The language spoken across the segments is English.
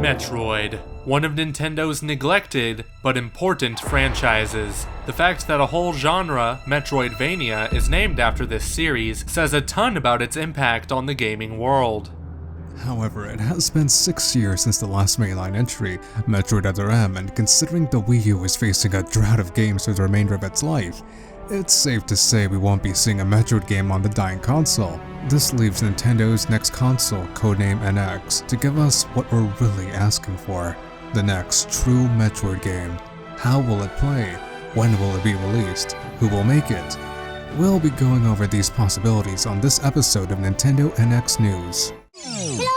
Metroid, one of Nintendo's neglected but important franchises. The fact that a whole genre, Metroidvania, is named after this series says a ton about its impact on the gaming world. However, it has been 6 years since the last mainline entry, Metroid Other M, and considering the Wii U is facing a drought of games for the remainder of its life, it's safe to say we won't be seeing a Metroid game on the dying console. This leaves Nintendo's next console, codename NX, to give us what we're really asking for. The next true Metroid game. How will it play? When will it be released? Who will make it? We'll be going over these possibilities on this episode of Nintendo NX News. Hello.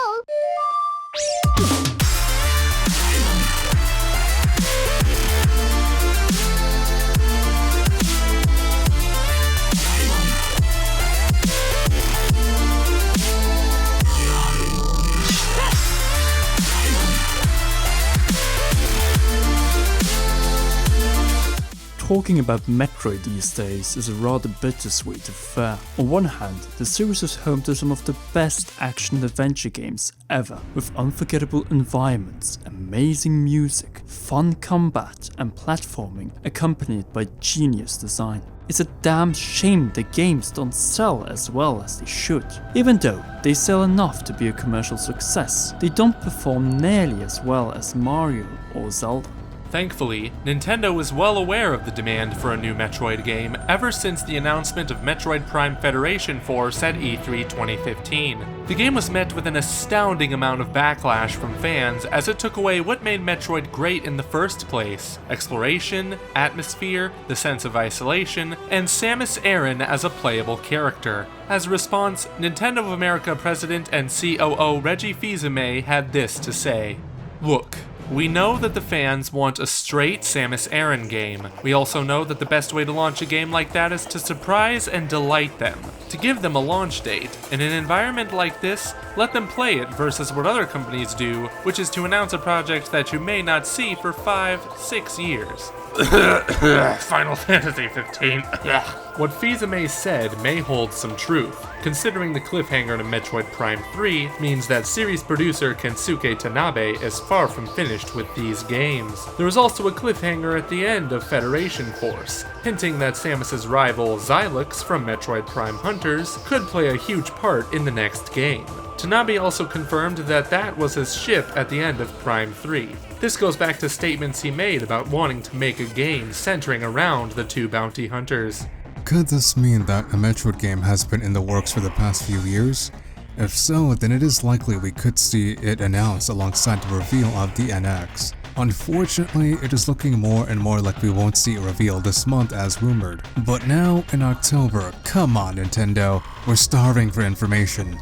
Talking about Metroid these days is a rather bittersweet affair. On one hand, the series is home to some of the best action-adventure games ever, with unforgettable environments, amazing music, fun combat, and platforming accompanied by genius design. It's a damn shame the games don't sell as well as they should. Even though they sell enough to be a commercial success, they don't perform nearly as well as Mario or Zelda. Thankfully, Nintendo is well aware of the demand for a new Metroid game ever since the announcement of Metroid Prime Federation Force at E3 2015. The game was met with an astounding amount of backlash from fans as it took away what made Metroid great in the first place: exploration, atmosphere, the sense of isolation, and Samus Aran as a playable character. As a response, Nintendo of America President and COO Reggie Fils-Aimé had this to say: "Look, we know that the fans want a straight Samus Aran game. We also know that the best way to launch a game like that is to surprise and delight them, to give them a launch date. In an environment like this, let them play it versus what other companies do, which is to announce a project that you may not see for 5-6 years. Final Fantasy 15. What Fils-Aimé said may hold some truth, considering the cliffhanger to Metroid Prime 3 means that series producer Kensuke Tanabe is far from finished with these games. There was also a cliffhanger at the end of Federation Force, hinting that Samus's rival Xylix from Metroid Prime Hunters could play a huge part in the next game. Tanabe also confirmed that that was his ship at the end of Prime 3. This goes back to statements he made about wanting to make a game centering around the two bounty hunters. Could this mean that a Metroid game has been in the works for the past few years? If so, then it is likely we could see it announced alongside the reveal of the NX. Unfortunately, it is looking more and more like we won't see a reveal this month as rumored. But now, in October, come on Nintendo, we're starving for information.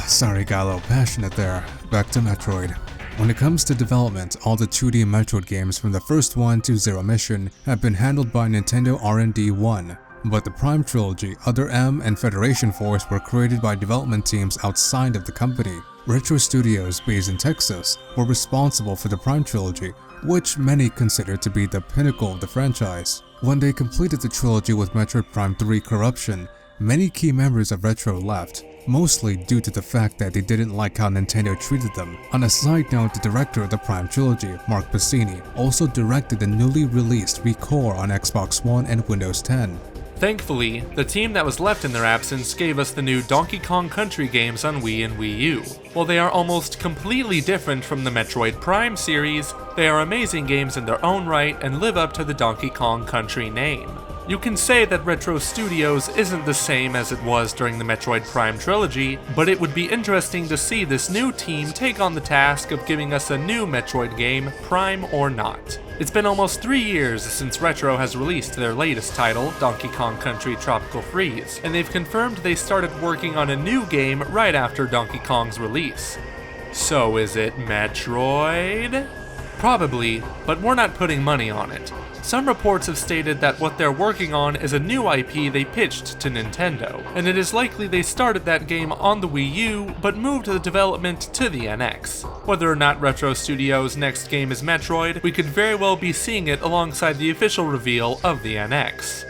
Sorry Gallo, passionate there. Back to Metroid. When it comes to development, all the 2D Metroid games from the first one to Zero Mission have been handled by Nintendo R&D 1, but the Prime Trilogy, Other M, and Federation Force were created by development teams outside of the company. Retro Studios, based in Texas, were responsible for the Prime Trilogy, which many consider to be the pinnacle of the franchise. When they completed the trilogy with Metroid Prime 3 Corruption, many key members of Retro left, mostly due to the fact that they didn't like how Nintendo treated them. On a side note, the director of the Prime Trilogy, Mark Bassini, also directed the newly released ReCore on Xbox One and Windows 10. Thankfully, the team that was left in their absence gave us the new Donkey Kong Country games on Wii and Wii U. While they are almost completely different from the Metroid Prime series, they are amazing games in their own right and live up to the Donkey Kong Country name. You can say that Retro Studios isn't the same as it was during the Metroid Prime trilogy, but it would be interesting to see this new team take on the task of giving us a new Metroid game, Prime or not. It's been almost 3 years since Retro has released their latest title, Donkey Kong Country Tropical Freeze, and they've confirmed they started working on a new game right after Donkey Kong's release. So is it Metroid? Probably, but we're not putting money on it. Some reports have stated that what they're working on is a new IP they pitched to Nintendo, and it is likely they started that game on the Wii U, but moved the development to the NX. Whether or not Retro Studios' next game is Metroid, we could very well be seeing it alongside the official reveal of the NX.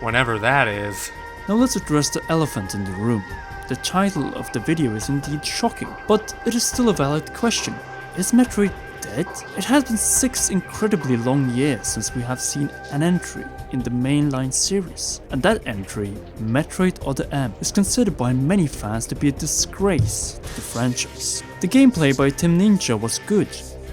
Whenever that is. Now let's address the elephant in the room. The title of the video is indeed shocking, but it is still a valid question. is Metroid dead? It has been 6 incredibly long years since we have seen an entry in the mainline series, and that entry, Metroid Other M, is considered by many fans to be a disgrace to the franchise. The gameplay by Team Ninja was good,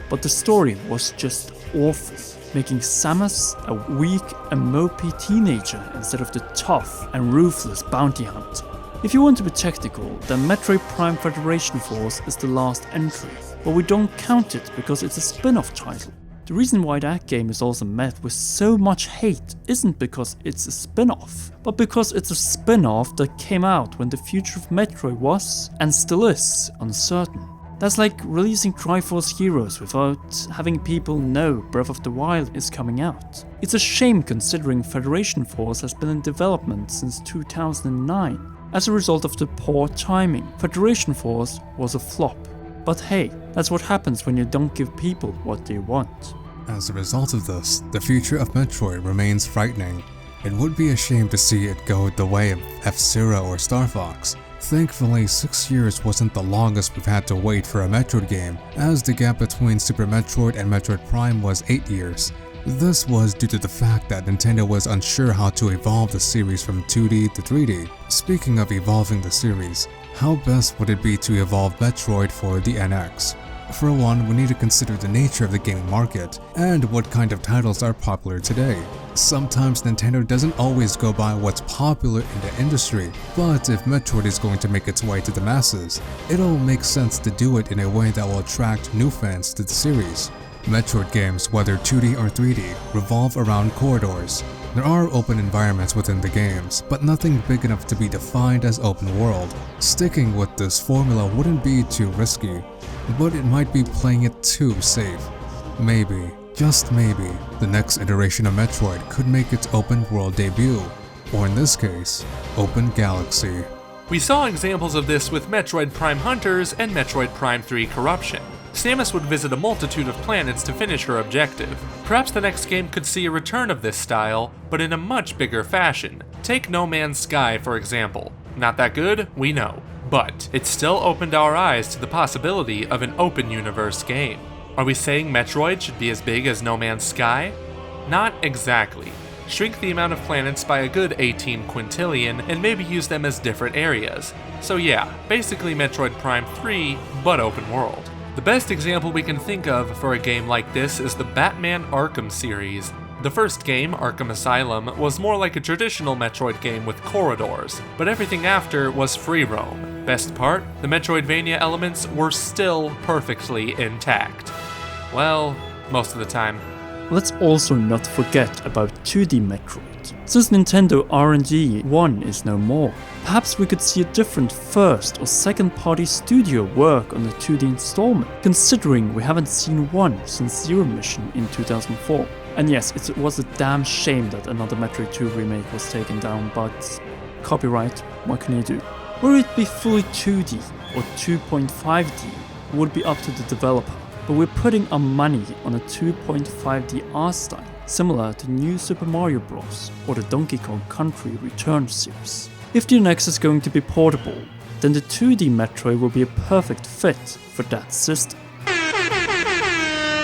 but the story was just awful, making Samus a weak and mopey teenager instead of the tough and ruthless bounty hunter. If you want to be technical, then Metroid Prime Federation Force is the last entry, but we don't count it because it's a spin-off title. The reason why that game is also met with so much hate isn't because it's a spin-off, but because it's a spin-off that came out when the future of Metroid was, and still is, uncertain. That's like releasing Triforce Heroes without having people know Breath of the Wild is coming out. It's a shame considering Federation Force has been in development since 2009. As a result of the poor timing, Federation Force was a flop. But hey, that's what happens when you don't give people what they want. As a result of this, the future of Metroid remains frightening. It would be a shame to see it go the way of F-Zero or Star Fox. Thankfully, 6 years wasn't the longest we've had to wait for a Metroid game, as the gap between Super Metroid and Metroid Prime was 8 years. This was due to the fact that Nintendo was unsure how to evolve the series from 2D to 3D. Speaking of evolving the series, how best would it be to evolve Metroid for the NX? For one, we need to consider the nature of the gaming market and what kind of titles are popular today. Sometimes Nintendo doesn't always go by what's popular in the industry, but if Metroid is going to make its way to the masses, it'll make sense to do it in a way that will attract new fans to the series. Metroid games, whether 2D or 3D, revolve around corridors. There are open environments within the games, but nothing big enough to be defined as open world. Sticking with this formula wouldn't be too risky, but it might be playing it too safe. Maybe, just maybe, the next iteration of Metroid could make its open world debut, or in this case, Open Galaxy. We saw examples of this with Metroid Prime Hunters and Metroid Prime 3 Corruption. Samus would visit a multitude of planets to finish her objective. Perhaps the next game could see a return of this style, but in a much bigger fashion. Take No Man's Sky for example. Not that good, we know, but it still opened our eyes to the possibility of an open universe game. Are we saying Metroid should be as big as No Man's Sky? Not exactly. Shrink the amount of planets by a good 18 quintillion and maybe use them as different areas. So yeah, basically Metroid Prime 3, but open world. The best example we can think of for a game like this is the Batman Arkham series. The first game, Arkham Asylum, was more like a traditional Metroid game with corridors, but everything after was free roam. Best part, the Metroidvania elements were still perfectly intact. Well, most of the time. Let's also not forget about 2D Metroid. Since Nintendo R&D 1 is no more, perhaps we could see a different first or second party studio work on the 2D installment, considering we haven't seen one since Zero Mission in 2004. And yes, it was a damn shame that another Metroid 2 remake was taken down, but copyright, what can you do? Whether it be fully 2D or 2.5D would be up to the developer, but we're putting our money on a 2.5D art style, similar to New Super Mario Bros. Or the Donkey Kong Country Return series. If the NX is going to be portable, then the 2D Metroid will be a perfect fit for that system.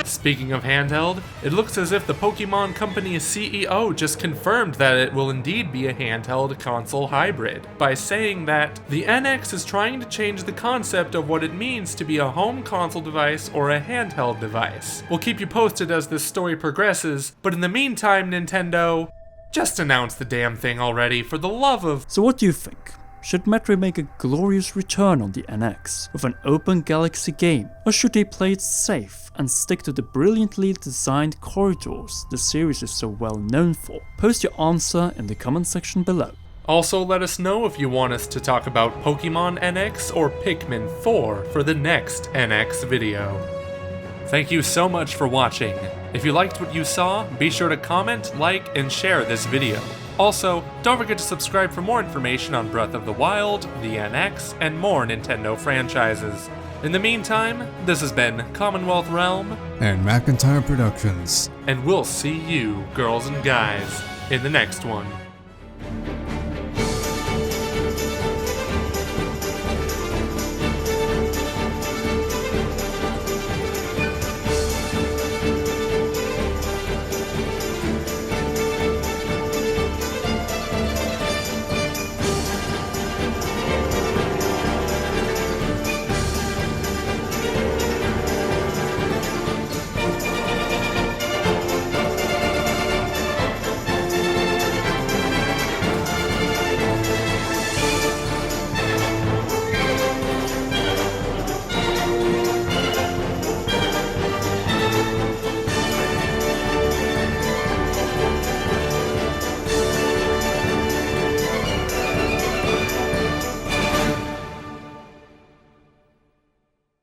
Speaking of handheld, it looks as if the Pokemon Company's CEO just confirmed that it will indeed be a handheld console hybrid, by saying that the NX is trying to change the concept of what it means to be a home console device or a handheld device. We'll keep you posted as this story progresses, but in the meantime, Nintendo, just announce the damn thing already, for the love of... So what do you think? Should Metroid make a glorious return on the NX with an open galaxy game, or should they play it safe and stick to the brilliantly designed corridors the series is so well known for? Post your answer in the comment section below. Also, let us know if you want us to talk about Pokemon NX or Pikmin 4 for the next NX video. Thank you so much for watching. If you liked what you saw, be sure to comment, like, and share this video. Also, don't forget to subscribe for more information on Breath of the Wild, the NX, and more Nintendo franchises. In the meantime, this has been Commonwealth Realm and Macintyre Productions. And we'll see you, girls and guys, in the next one.